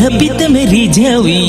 हपित मेरी झवी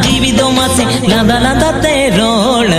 जीविदों मासे लादा लादा ते रोल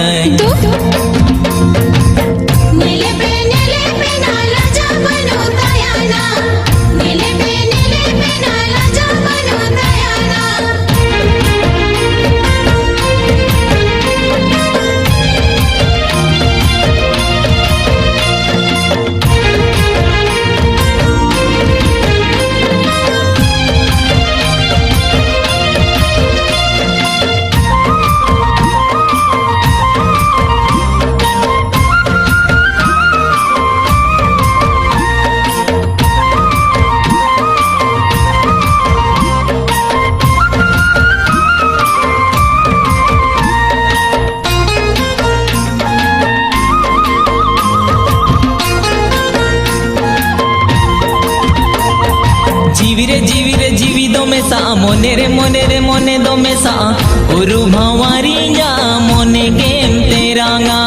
जीवी दो में सा मोने रे मोने दो में सा उरु भवारी जा मोने गेम तेरांगा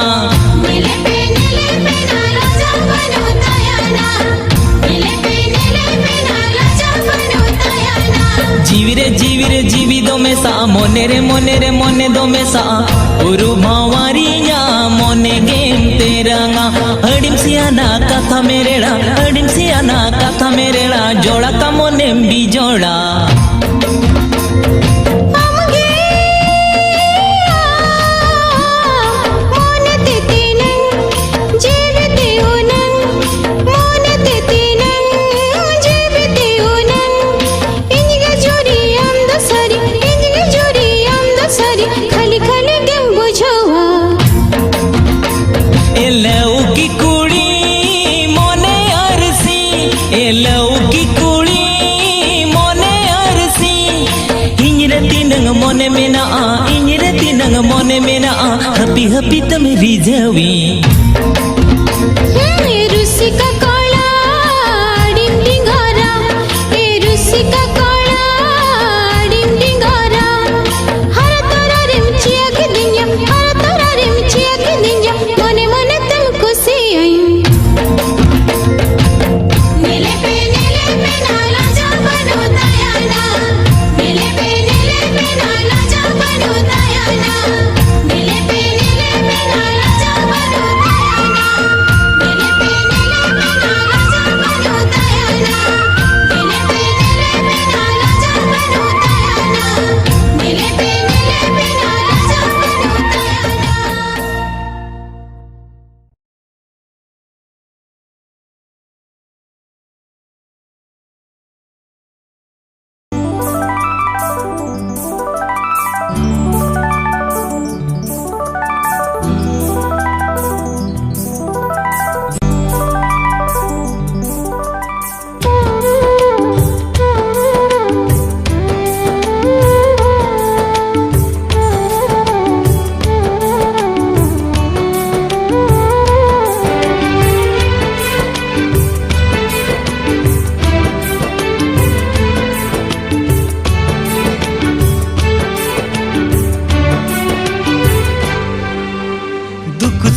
जीवी दो में सा मोने रे मोने दो में सा उरु भवारी जा मोने गेम तेरांगा अडिम सियाना कथा मेरेड़ा जोड़ा का मोने भी जोड़ा मोने मेना हपी हपी तम रिझवी रुसिका कोला डिंग डिंगोरा रुसिका कोला डिंग डिंगोरा हर तोरा रिमचिया के दिन्या मोने मोने तुम खुशी आई नीले पे नाला जा बनो दयाना नीले पे नाला जा बनो दयाना नीले पे नाला जा बनो दयाना नीले पे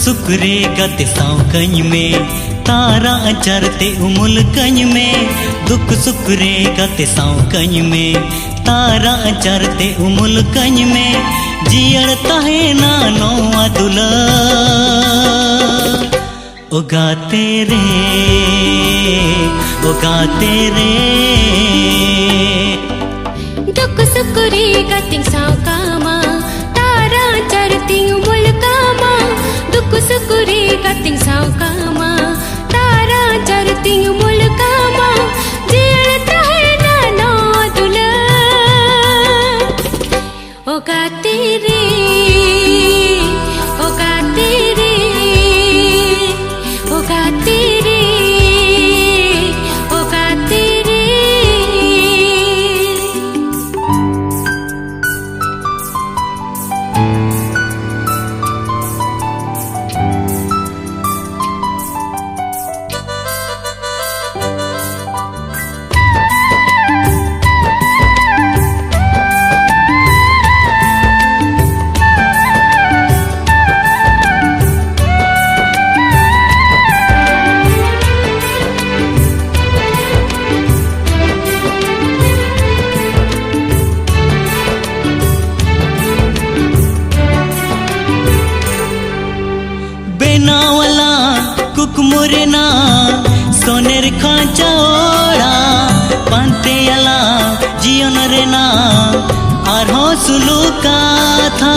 सुकरे गत सावकंज में तारा चरते उमुल कंज में दुख सुकरे गत सावकंज में तारा चरते उमुल कंज में जियर तहे ना नौआ दुला उगाते रे दुख सुकुरी गतिंग सावकामा तारा चरती उमुल कामा दुख सुकुरी गतिंग सावकामा तारा चरती उमुल कामा जियत है ना नो दुला उगाते रे उगाते रे उगाते रे उगाते रे बेनावला कुकमुरना सोनेर खांचा ओड़ा पांते अला जीवन रेना आरो सुलुका था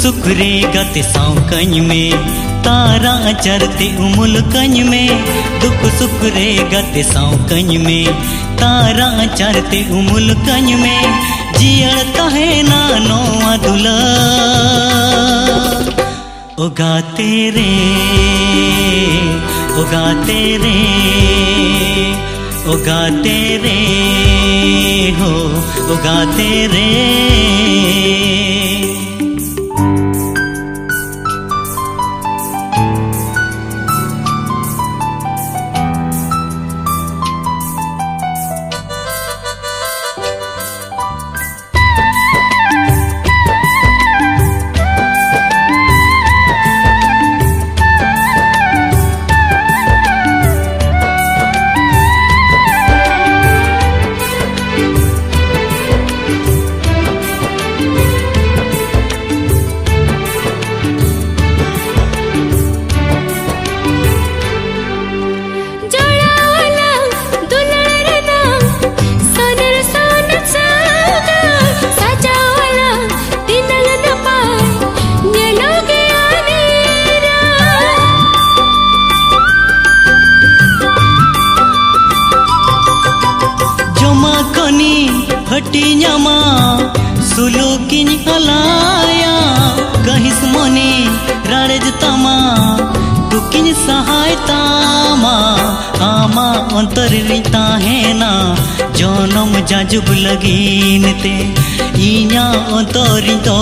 सुकरे गत सावकंज में तारा चरते उमुल कंज में दुख सुकरे गत सावकंज में तारा चरते उमुल कंज में जियर तहे ना नौआ दुला उगाते रे उगाते रे उगाते रे हो उगाते रे हटी न्यामा सुलुकिन हलाया कहिस मने राड़ेज तमा तुकिन सहायता मा आमा अंतर रिता है ना जनम जाजुब लगीन ते इन्या अंतर तो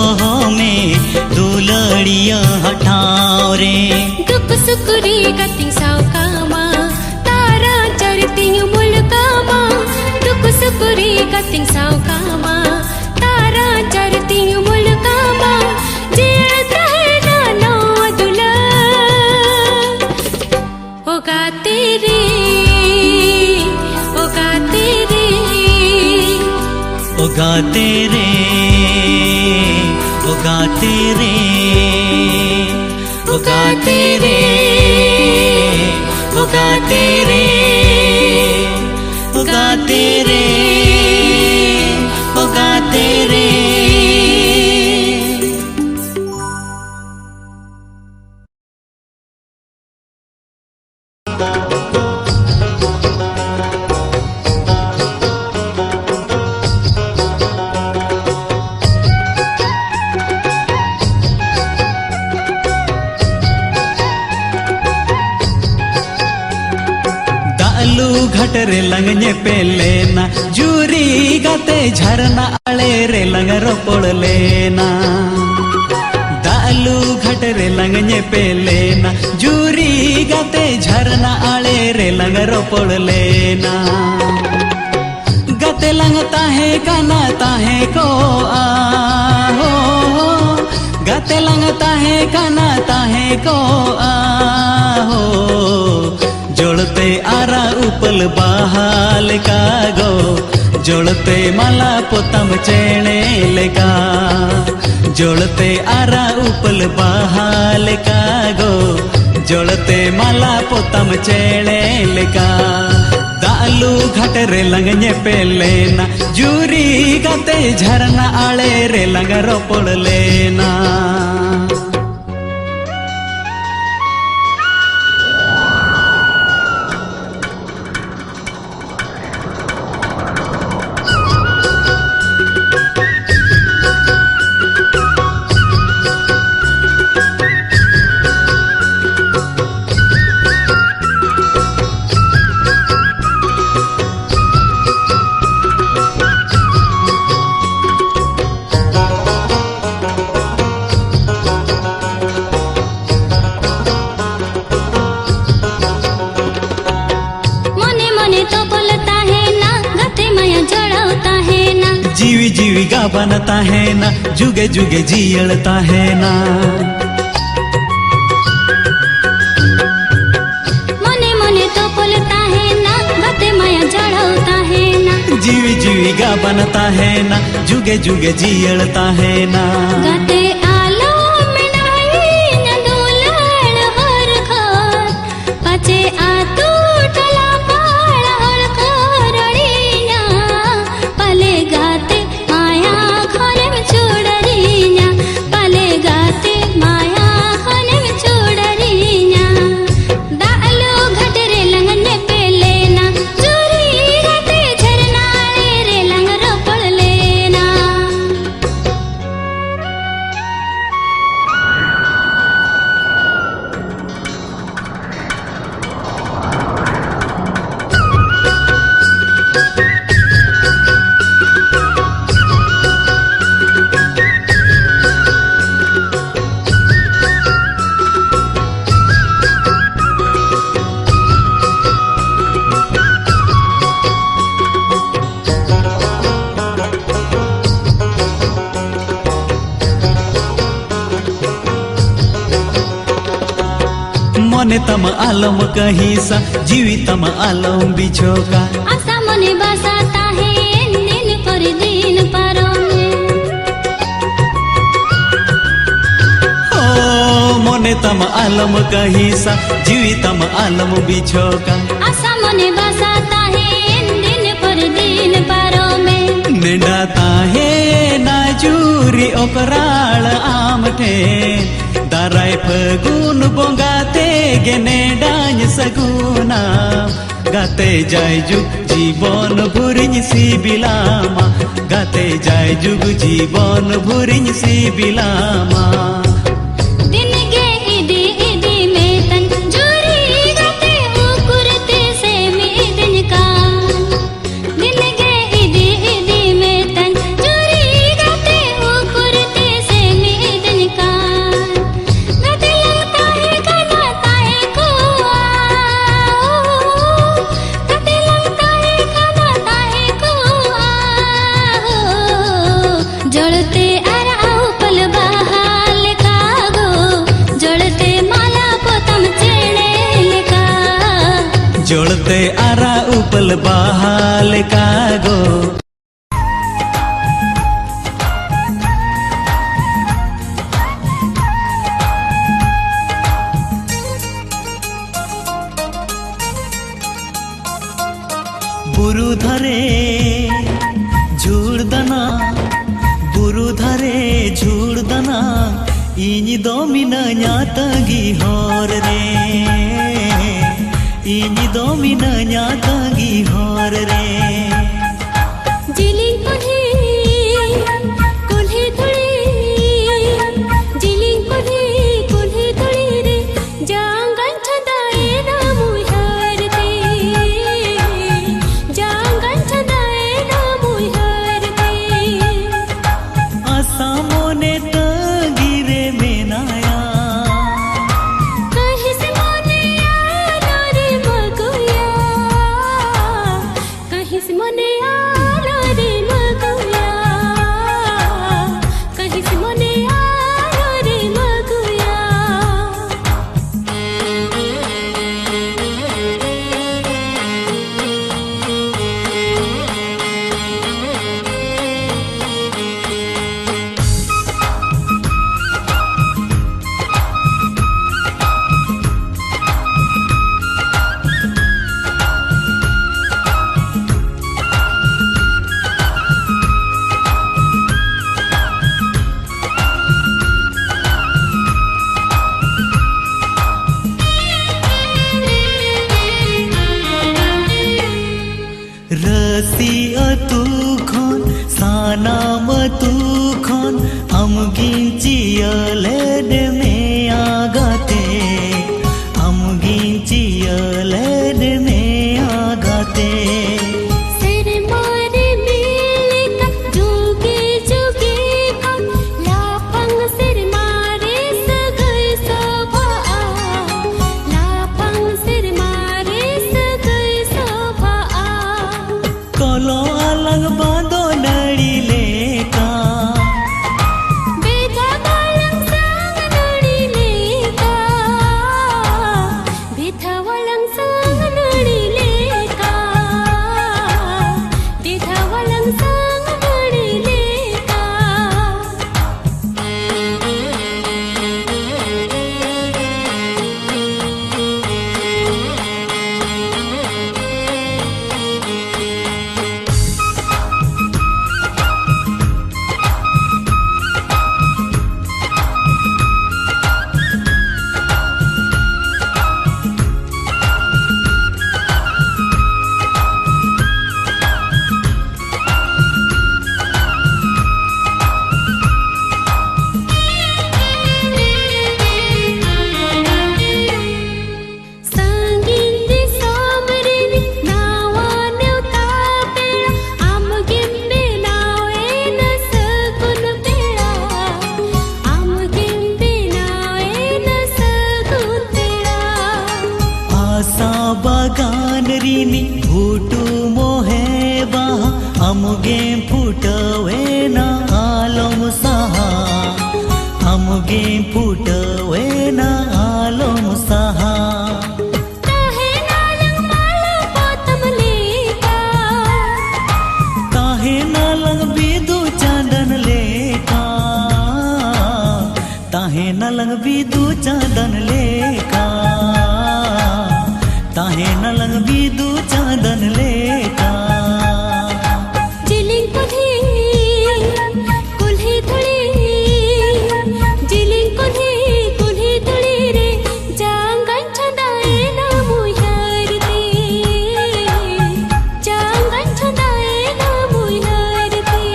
में दुलड़िया हटाओ रे दुख सुकुरी गति सावकामा तारा चरती मुल कामा दुख सुकुरी गति सावकामा तारा चरती मुल कामा जियत है ना नो दुला उगाते रे उगाते रे उगाते रे उगाते रे उगाते रे उगाते रे उगाते रे उगाते रे दालू घाट रे लंग पेलेना जूरी गाते झरना आले रे लंग रोपड़ लेना दालू घाट रे लंग पेलेना जूरी गाते झरना आले रे लंग रोपड़ लेना गाते लंग ताहे काना ताहे को हो गाते लंग ताहे काना ताहे को हो जोड़ते आरा उपल बहाल कागो जोड़ते माला पोतम चेणे लेका जोड़ते आरा उपल बहाल कागो जोड़ते माला पोतम चेणे लेका दालू घाट रे लंग पेलेना जूरी गाते झरना आले रे लंग रोपड़ लेना जीवी जीवी गा बनता है ना जुगे जुगे जियड़ता है ना मने मने तो बोलता है ना गते माया जड़ता है ना जीवी जीवी गा बनता है ना जुगे जुगे जियड़ता है ना गते आलो में नहीं न दुलड़ हर घर पचे आ तू टला पाड़ हर खरड़िया पले गाते माया खाने में छोड़रिया पले गाते माया खाने में छोड़रिया दालू घट रे लंगन पे लेना चोरी गाते झरना रे लंग रोपड़ लेना मने तम आलम कहीं सा जीवी तम आलम बिछोका आशा मने बसाता है दिन पर दिन पारों में ओ मने तम आलम कहीं सा जीवी तम आलम बिछोका आशा मने बसाता है दिन पर दिन पारों में निंडाता है नाजूरी ओकराल आमठे दाराय फगुन बोंगाते गेने डांज सगुना गाते जाय जुग जीवन भुरिñ सिबिलामा गाते जाय जुग जीवन भुरिñ सिबिलामा दिन गे इदी इदी में तन जोरी गाते उकुरते से मिदन का दिन गे इदी इदी में तन जोरी गाते उकुरते से मिदन का गाते लगता है गाता है को गाते लगता है गाता है को जड़ते आरा उपल बहाल कागो जड़ते माला पोतम चेणे का जोड़ते आरा उपल बहाल कागो बुरु धरे झुड़दना बुरु धरे झुड़दना इन दो मिनाया तंगी हर रे इन दो मिनाया तंगी हर रे जिलिंग कुल्ही थोड़ी जिलिंग कुल्ही थोड़ी रे जांगन छदाए ना मुहार ते rini hutu mohe baha amuge phutawe na alom saha amuge phutawe na alom saha काहे नालंग माला पोतम लेका काहे नालंग बिदु चांदन लेका ताहे नालंग बिदु चांदन लेका ताहे नालंग बिदु चांदन लेका जिलिंग कुल्ही थोड़ी जिलिंग कुल्ही थोड़ी रे जांगन छदाए ना मुहारती जांगन छदाए ना मुहारती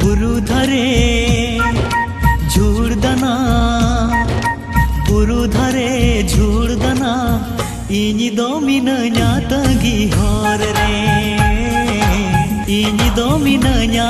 बुरु धरे झूड़दना बुरु धरे झूड़दना इनी दो मिनन्या तगी हर रे इनी दो मिनन्या